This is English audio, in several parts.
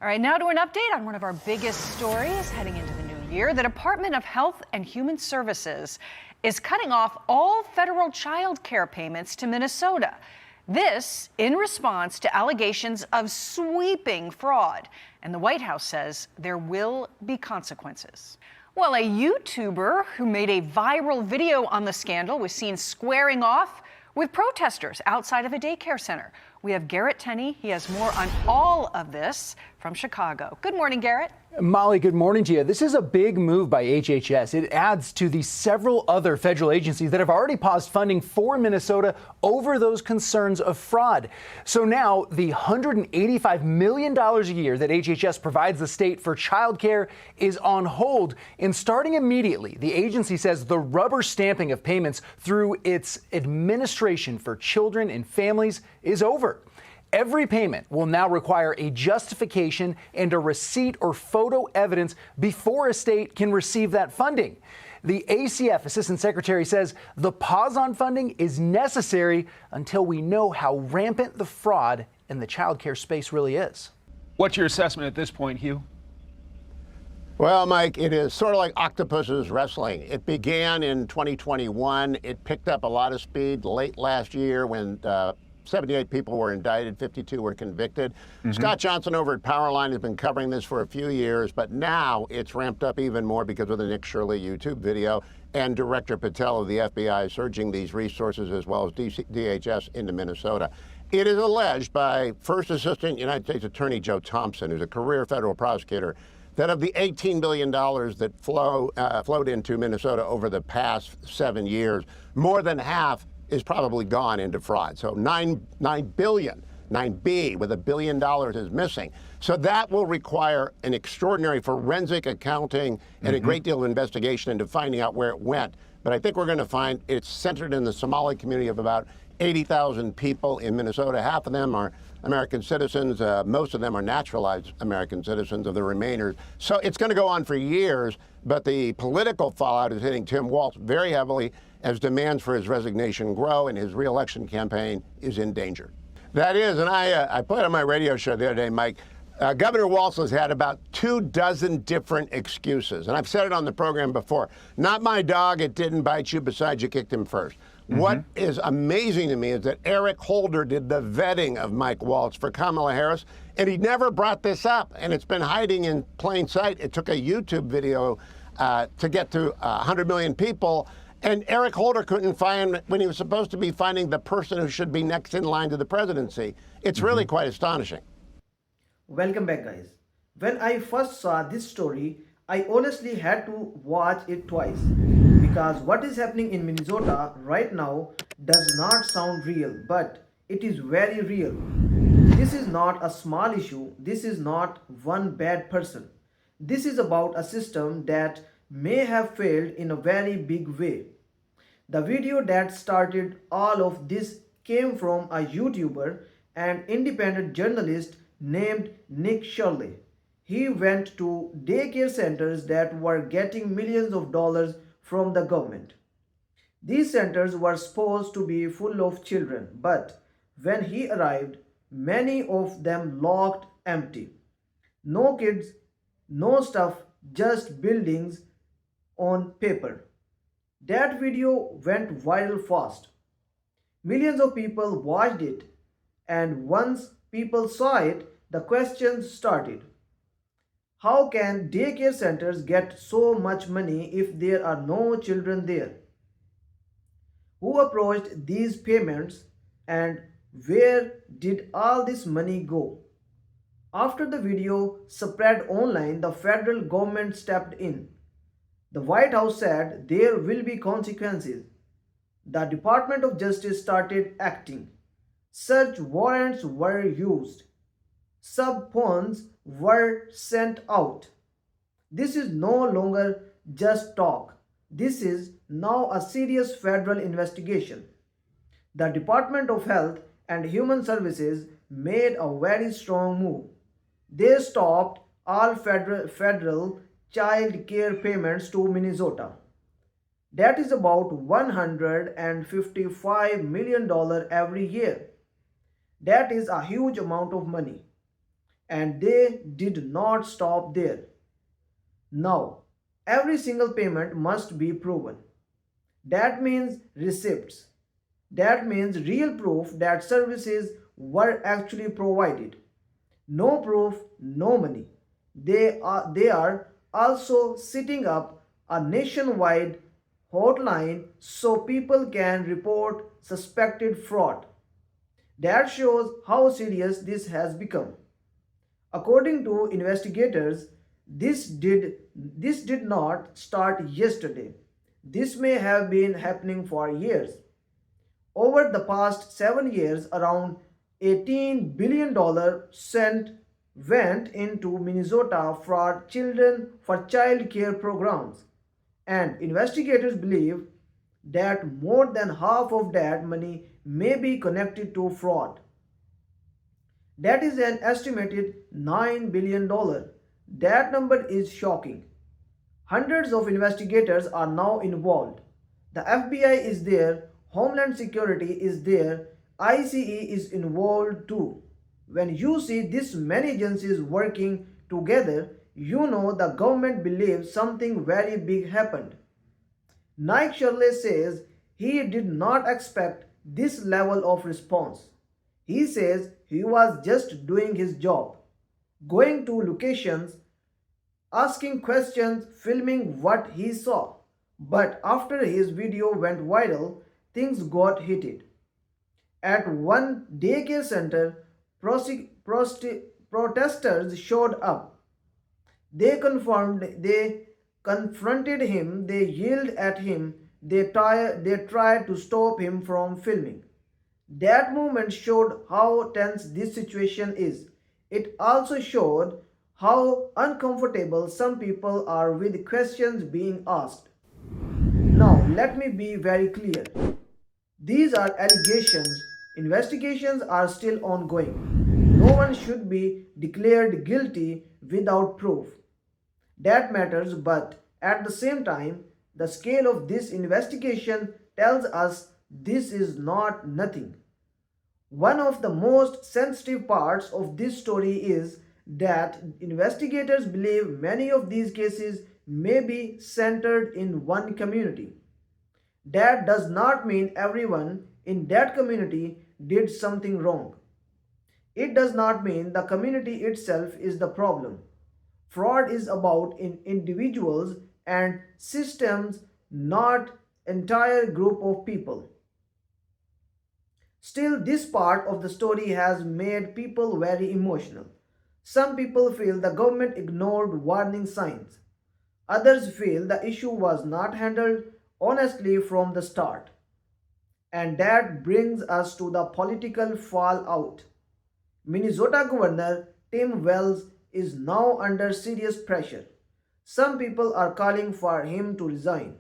All right, now to an update on one of our biggest stories heading into the new year. The Department of Health and Human Services is cutting off all federal child care payments to Minnesota. This in response to allegations of sweeping fraud. And the White House says there will be consequences. Well, a YouTuber who made a viral video on the scandal was seen squaring off with protesters outside of a daycare center. We have Garrett Tenney. He has more on all of this from Chicago. Good morning, Garrett. Molly, good morning to you. This is a big move by HHS. It adds to the several other federal agencies that have already paused funding for Minnesota over those concerns of fraud. So now the $185 million a year that HHS provides the state for childcare is on hold. And starting immediately, the agency says the rubber stamping of payments through its administration for children and families is over. Every payment will now require a justification and a receipt or photo evidence before a state can receive that funding. The ACF Assistant Secretary says the pause on funding is necessary until we know how rampant the fraud in the child care space really is. What's your assessment at this point, Hugh? Well, Mike, it is sort of like octopuses wrestling. It began in 2021. It picked up a lot of speed late last year when 78 people were indicted, 52 were convicted. Scott Johnson over at Powerline has been covering this for a few years, but now it's ramped up even more because of the Nick Shirley YouTube video and Director Patel of the FBI surging these resources as well as DHS into Minnesota. It is alleged by First Assistant United States Attorney Joe Thompson, who's a career federal prosecutor, that of the $18 billion that flowed into Minnesota over the past 7 years, more than half is probably gone into fraud. So 9 billion, 9B with $1 billion is missing. So that will require an extraordinary forensic accounting and a great deal of investigation into finding out where it went. But I think we're going to find it's centered in the Somali community of about 80,000 people in Minnesota. Half of them are American citizens. Most of them are naturalized American citizens of the remainers. So it's going to go on for years, but the political fallout is hitting Tim Walz very heavily as demands for his resignation grow and his reelection campaign is in danger. That is, and I played on my radio show the other day, Mike, Governor Walz has had about 24 different excuses. And I've said it on the program before. Not my dog, it didn't bite you, besides you kicked him first. What is amazing to me is that Eric Holder did the vetting of Mike Walz for Kamala Harris, and he never brought this up, and it's been hiding in plain sight. It took a YouTube video to get to 100 million people, and Eric Holder couldn't find when he was supposed to be finding the person who should be next in line to the presidency. It's really quite astonishing. Welcome back, guys. When I first saw this story, I honestly had to watch it twice because what is happening in Minnesota right now does not sound real, but it is very real. This is not a small issue. This is not one bad person. This is about a system that may have failed in a very big way. The video that started all of this came from a YouTuber and independent journalist named Nick Shirley. He went to daycare centers that were getting millions of dollars from the government. These centers were supposed to be full of children, but when he arrived, many of them looked empty. No kids, no stuff, just buildings on paper. That video went viral fast. Millions of people watched it, and once people saw it, the questions started. How can daycare centers get so much money if there are no children there? Who approached these payments, and where did all this money go? After the video spread online, the federal government stepped in. The White House said there will be consequences. The Department of Justice started acting. Search warrants were used. Subpoenas were sent out. This is no longer just talk. This is now a serious federal investigation. The Department of Health and Human Services made a very strong move. They stopped all federal child care payments to Minnesota. That is about $155 million every year. That is a huge amount of money. And they did not stop there. Now, every single payment must be proven. That means receipts. That means real proof that services were actually provided. No proof, no money. They are also setting up a nationwide hotline so people can report suspected fraud. That shows how serious this has become. According to investigators, this did not start yesterday. This may have been happening for years. Over the past 7 years, around $18 billion went into Minnesota for child care programs. And investigators believe that more than half of that money may be connected to fraud. That is an estimated $9 billion. That number is shocking. Hundreds of investigators are now involved. The FBI is there, Homeland Security is there, ICE is involved too. When you see this many agencies working together, you know the government believes something very big happened. Nike Shirley says he did not expect this level of response. He says he was just doing his job, going to locations, asking questions, filming what he saw. But after his video went viral, things got heated. At one daycare center, protesters showed up. They confronted him, they yelled at him, they tried to stop him from filming. That moment showed how tense this situation is. It also showed how uncomfortable some people are with questions being asked. Now, let me be very clear. These are allegations. Investigations are still ongoing. No one should be declared guilty without proof. That matters, but at the same time, the scale of this investigation tells us this is not nothing. One of the most sensitive parts of this story is that investigators believe many of these cases may be centered in one community. That does not mean everyone in that community did something wrong. It does not mean the community itself is the problem. Fraud is about individuals and systems, not entire group of people. Still, this part of the story has made people very emotional. Some people feel the government ignored warning signs. Others feel the issue was not handled honestly from the start. And that brings us to the political fallout. Minnesota Governor Tim Wells is now under serious pressure. Some people are calling for him to resign.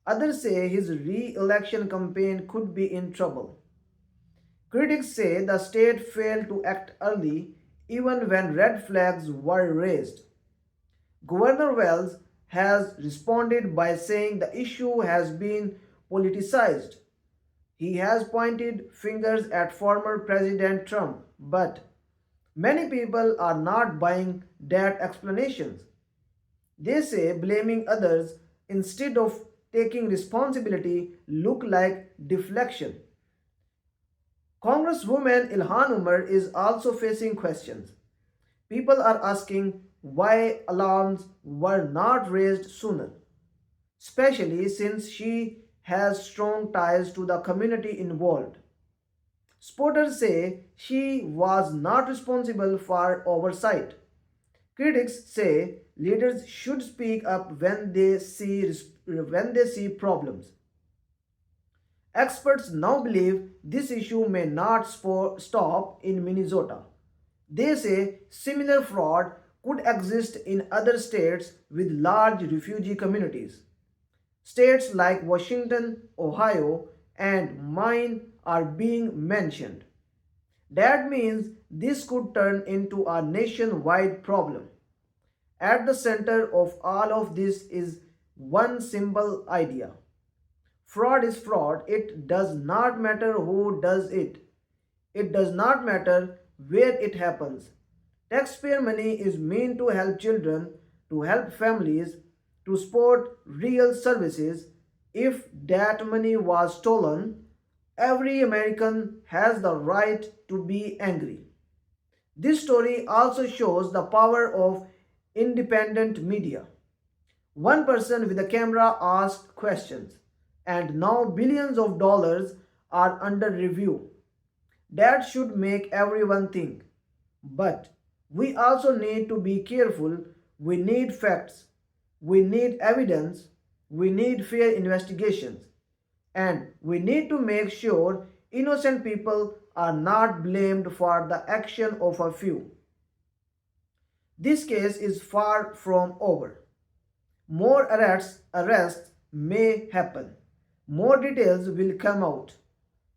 Others say his re-election campaign could be in trouble. Critics say the state failed to act early even when red flags were raised. Governor Wells has responded by saying the issue has been politicized. He has pointed fingers at former President Trump, but many people are not buying that explanations. They say blaming others instead of taking responsibility look like deflection. Congresswoman Ilhan Umar is also facing questions. People are asking why alarms were not raised sooner, especially since she has strong ties to the community involved. Supporters say she was not responsible for oversight. Critics say leaders should speak up when they see problems. Experts now believe this issue may not stop in Minnesota. They say similar fraud could exist in other states with large refugee communities. States like Washington, Ohio, and mine are being mentioned. That means this could turn into a nationwide problem. At the center of all of this is one simple idea. Fraud is fraud. It does not matter who does it. It does not matter where it happens. Taxpayer money is meant to help children, to help families, to support real services. If that money was stolen, every American has the right to be angry. This story also shows the power of independent media. One person with a camera asked questions, and now billions of dollars are under review. That should make everyone think. But we also need to be careful. We need facts, we need evidence, we need fair investigations, and we need to make sure innocent people are not blamed for the action of a few. This case is far from over. More arrests may happen. More details will come out,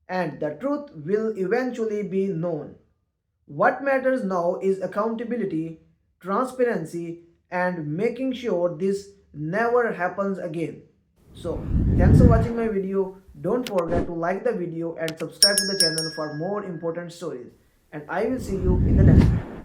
and the truth will eventually be known. What matters now is accountability, transparency, and making sure this never happens again. So, thanks for watching my video. Don't forget to like the video and subscribe to the channel for more important stories. And I will see you in the next one.